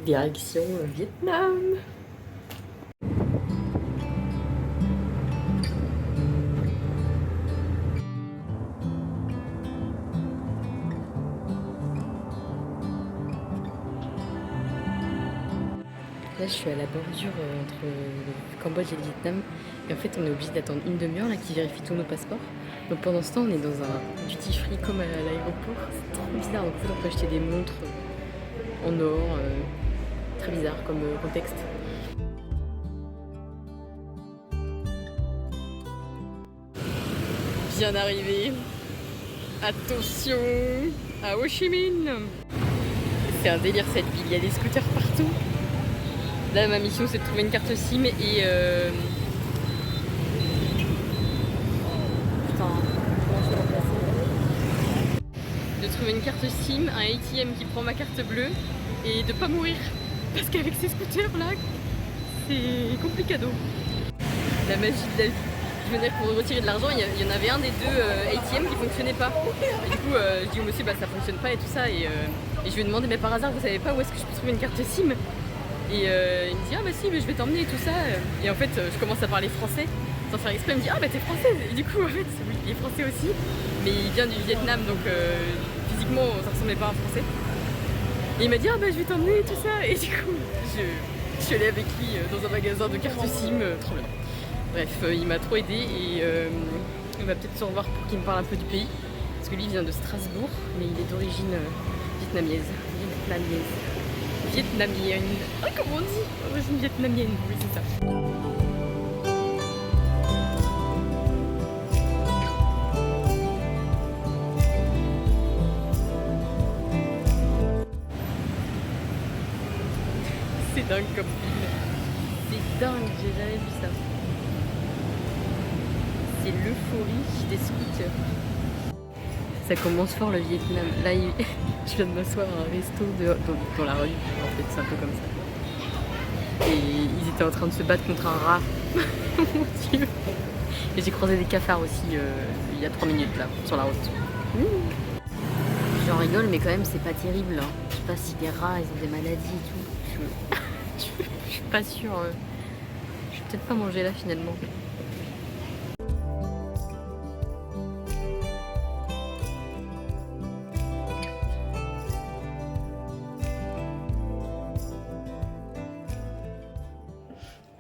Direction Vietnam. Là, je suis à la bordure entre le Cambodge et le Vietnam. Et en fait, on est obligé d'attendre une demi-heure là qui vérifie tous nos passeports. Donc pendant ce temps, on est dans un duty free comme à l'aéroport. C'est trop bizarre. Donc en fait, on peut acheter des montres en or. Très bizarre comme contexte. Bien arrivé. Attention à Ho Chi Minh. C'est un délire cette ville. Il y a des scooters partout. Là, ma mission, c'est de trouver une carte SIM et de trouver une carte SIM, un ATM qui prend ma carte bleue et de pas mourir. Parce qu'avec ces scooters là, c'est complicado. La magie de la vie. Je venais pour retirer de l'argent, il y en avait un des deux ATM qui fonctionnait pas. Et du coup, je dis au monsieur, bah ça fonctionne pas et tout ça. Et je lui ai demandé, mais par hasard, vous savez pas où est-ce que je peux trouver une carte SIM? Et il me dit, ah bah si, mais je vais t'emmener et tout ça. Et en fait, je commence à parler français sans faire exprès. Il me dit, ah bah t'es française. Et du coup, en fait, oui, il est français aussi. Mais il vient du Vietnam, donc physiquement, ça ressemblait pas à un français. Et il m'a dit, ah bah je vais t'emmener et tout ça. Et du coup, je suis allée avec lui dans un magasin de cartes SIM. Trop bien. Bref, il m'a trop aidé et on va peut-être se revoir pour qu'il me parle un peu du pays. Parce que lui, il vient de Strasbourg, mais il est d'origine vietnamienne. Vietnamienne. Ah, comment on dit? Origine vietnamienne, oui, c'est ça. C'est dingue comme ville. C'est dingue, j'ai jamais vu ça. C'est l'euphorie des scooters. Ça commence fort le Vietnam. Là, je viens de m'asseoir à un resto dans la rue. En fait, c'est un peu comme ça. Et ils étaient en train de se battre contre un rat. Mon Dieu. Et j'ai croisé des cafards aussi il y a 3 minutes là, sur la route. J'en rigole, mais quand même, c'est pas terrible. Hein. Je sais pas si les rats, ils ont des maladies et tout. Je suis pas sûre. Je vais peut-être pas manger là finalement.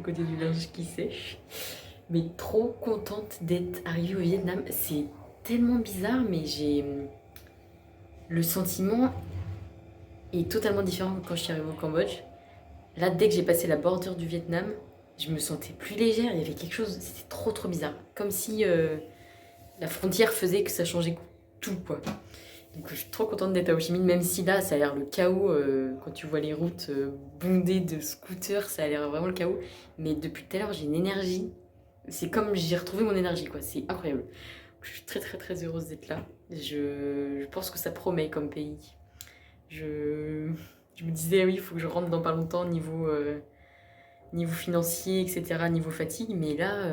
Côté du linge qui sèche, mais trop contente d'être arrivée au Vietnam. C'est tellement bizarre, mais j'ai le sentiment est totalement différent que quand je suis arrivée au Cambodge. Là, dès que j'ai passé la bordure du Vietnam, je me sentais plus légère. Il y avait quelque chose, c'était trop bizarre, comme si la frontière faisait que ça changeait tout, quoi. Donc je suis trop contente d'être à Ho Chi Minh, même si là ça a l'air le chaos, quand tu vois les routes bondées de scooters, ça a l'air vraiment le chaos. Mais depuis tout à l'heure j'ai une énergie, c'est comme j'ai retrouvé mon énergie quoi, c'est incroyable. Je suis très heureuse d'être là, je pense que ça promet comme pays. Je me disais oui, il faut que je rentre dans pas longtemps niveau financier, etc., niveau fatigue, mais là,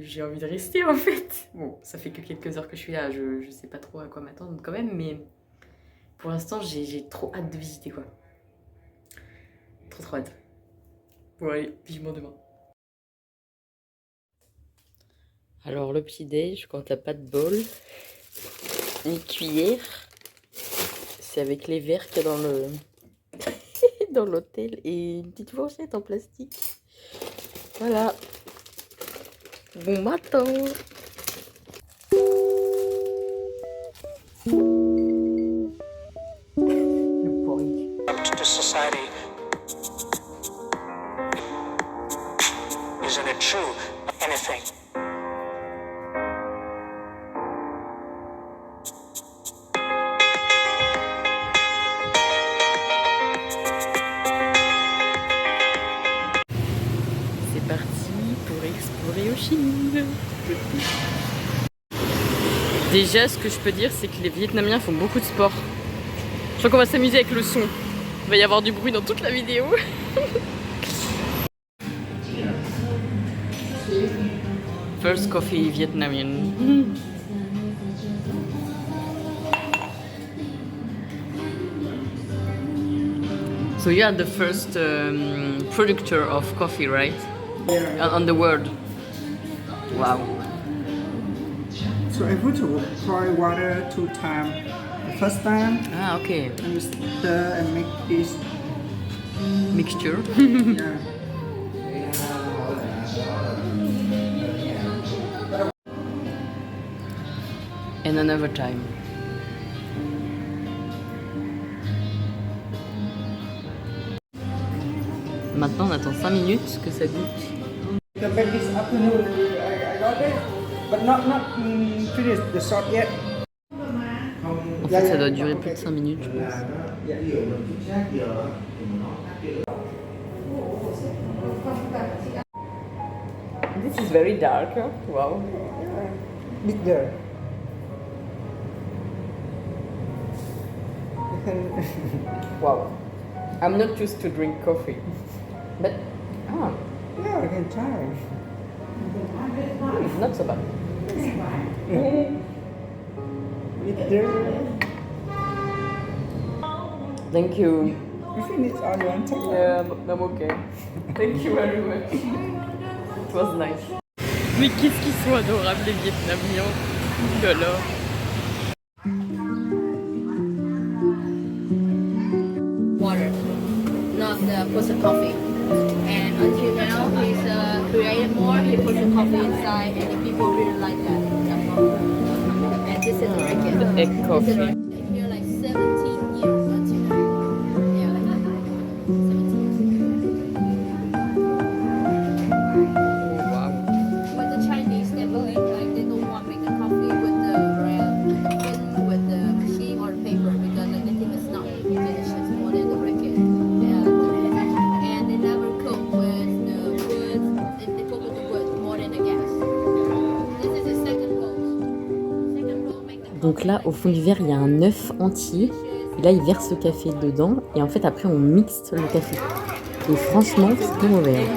j'ai envie de rester en fait. Bon, ça fait que quelques heures que je suis là, je sais pas trop à quoi m'attendre quand même, mais pour l'instant, j'ai trop hâte de visiter quoi. Trop hâte. Bon allez, vivement demain. Alors le petit déj, quand t'as pas de bol, ni cuillère, c'est avec les verres qu'il y a dans le... dans l'hôtel et une petite fourchette en plastique. Voilà. Bon matin. Le pourri. Society. Isn't it true? Anything. Ho Chi Minh. Déjà, ce que je peux dire, c'est que les Vietnamiens font beaucoup de sport. Je crois qu'on va s'amuser avec le son. Il va y avoir du bruit dans toute la vidéo. First coffee vietnamien. So you are the first producer of coffee, right? Yeah. On the world. Wow. So I put to boil water 2 times. The first time, Ah, okay. you stir and make this. Mixture. Yeah. And another time. Maintenant, on attend 5 minutes que ça goûte. Come back this afternoon. I got it, but not finished the shot yet. En fait, ça doit durer plus de 5 minutes, je pense. This is very dark. Wow. Bigger. Wow. I'm not used to drink coffee. But, Yeah, I can try. not so bad. Bigger. Thank you. You finish all you want to. Yeah, I'm okay. Thank you very much. It was nice. Mais qu'est-ce qu'ils sont adorables les Vietnamiens. Oh là là. Water, not put the coffee. And until now, he's created more. He put the coffee inside, and the people really like that. And this is the record. Egg coffee. Here like 17 years until now. Yeah, like 17. Oh, wow. With the Chinese, they believe like they don't want to make the coffee with the tin, with the machine or the paper because like, they think it's not delicious more than the record. And they never cook with the wood. They cook with the wood more than the gas. This is the second roll. Second roll make the Donc là, au fond du verre, il y a un œuf entier. Et là, il verse le café dedans. Et en fait, après, on mixe le café. Et franchement, c'est pas mauvais. Hein.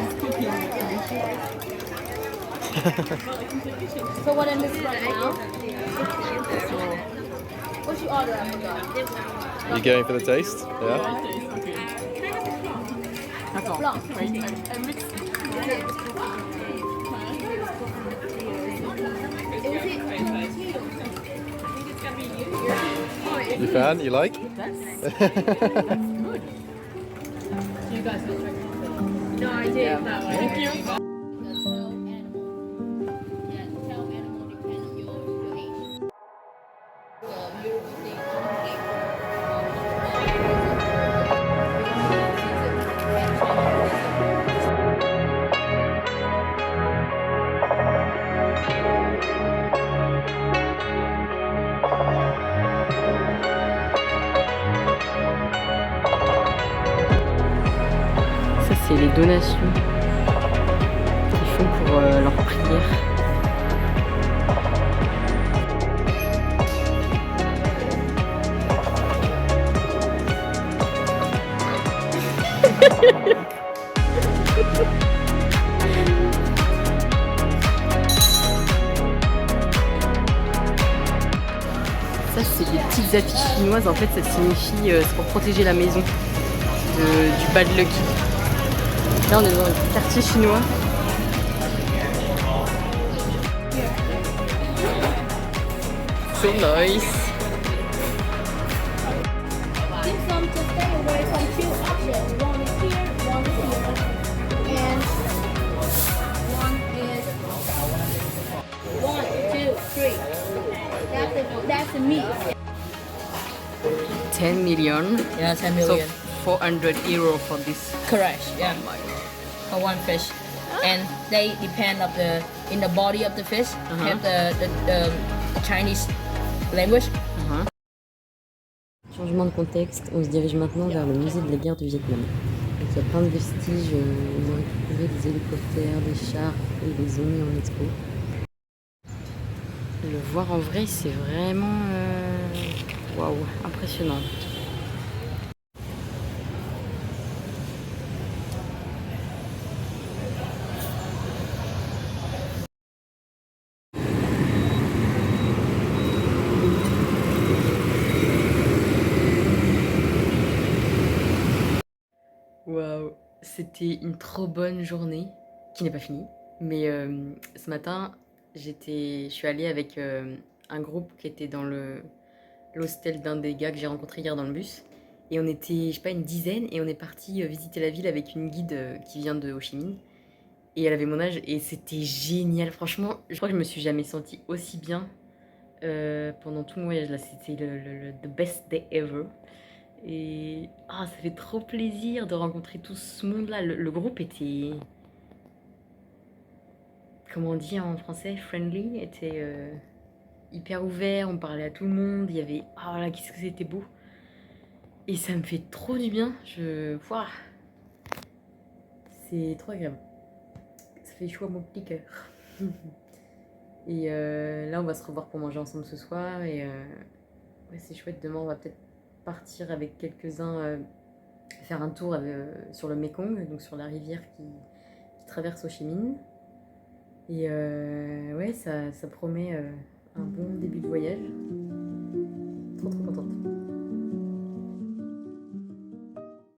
So what I miss right now? What's your order? I forgot. You going for the taste? Yeah. Attends. You fan? You like? No, I did. Thank you. Ça, c'est les donations qu'ils font pour leurs prières. Ça, c'est des petites affiches chinoises. En fait, ça signifie c'est pour protéger la maison du bad lucky. Là, on est dans un quartier chinois. So nice. Some to stay away from two options. One is here, one is here. And one is 1, 2, 3. That's the meat. 10 million. Yeah, 10 So 400 euro for this. correct. Yeah, Oh my God. for one fish. And they depend of the in the body of the fish. Have the Chinese language. Changement de contexte, on se dirige maintenant vers le musée de la guerre du Vietnam. Donc, il y a plein de vestiges, ils ont récupéré des hélicoptères, des chars et ils les ont mis en expo. Le voir en vrai, c'est vraiment waouh, impressionnant. C'était une trop bonne journée, qui n'est pas finie. Mais ce matin, je suis allée avec un groupe qui était dans l'hostel d'un des gars que j'ai rencontré hier dans le bus. Et on était, je sais pas, une dizaine, et on est parti visiter la ville avec une guide qui vient de Ho Chi Minh. Et elle avait mon âge, et c'était génial. Franchement, je crois que je me suis jamais sentie aussi bien pendant tout mon voyage. Là, c'était the best day ever. Et ça fait trop plaisir de rencontrer tout ce monde-là. Le groupe était, comment on dit en français, friendly, était hyper ouvert, on parlait à tout le monde, il y avait, ah là, qu'est-ce que c'était beau. Et ça me fait trop du bien, Ouah, c'est trop agréable. Ça fait chaud à mon petit cœur. Et là, on va se revoir pour manger ensemble ce soir, et ouais, c'est chouette. Demain, on va peut-être partir avec quelques-uns, faire un tour sur le Mekong, donc sur la rivière qui traverse Ho Chi Minh. Et ouais, ça promet un bon début de voyage.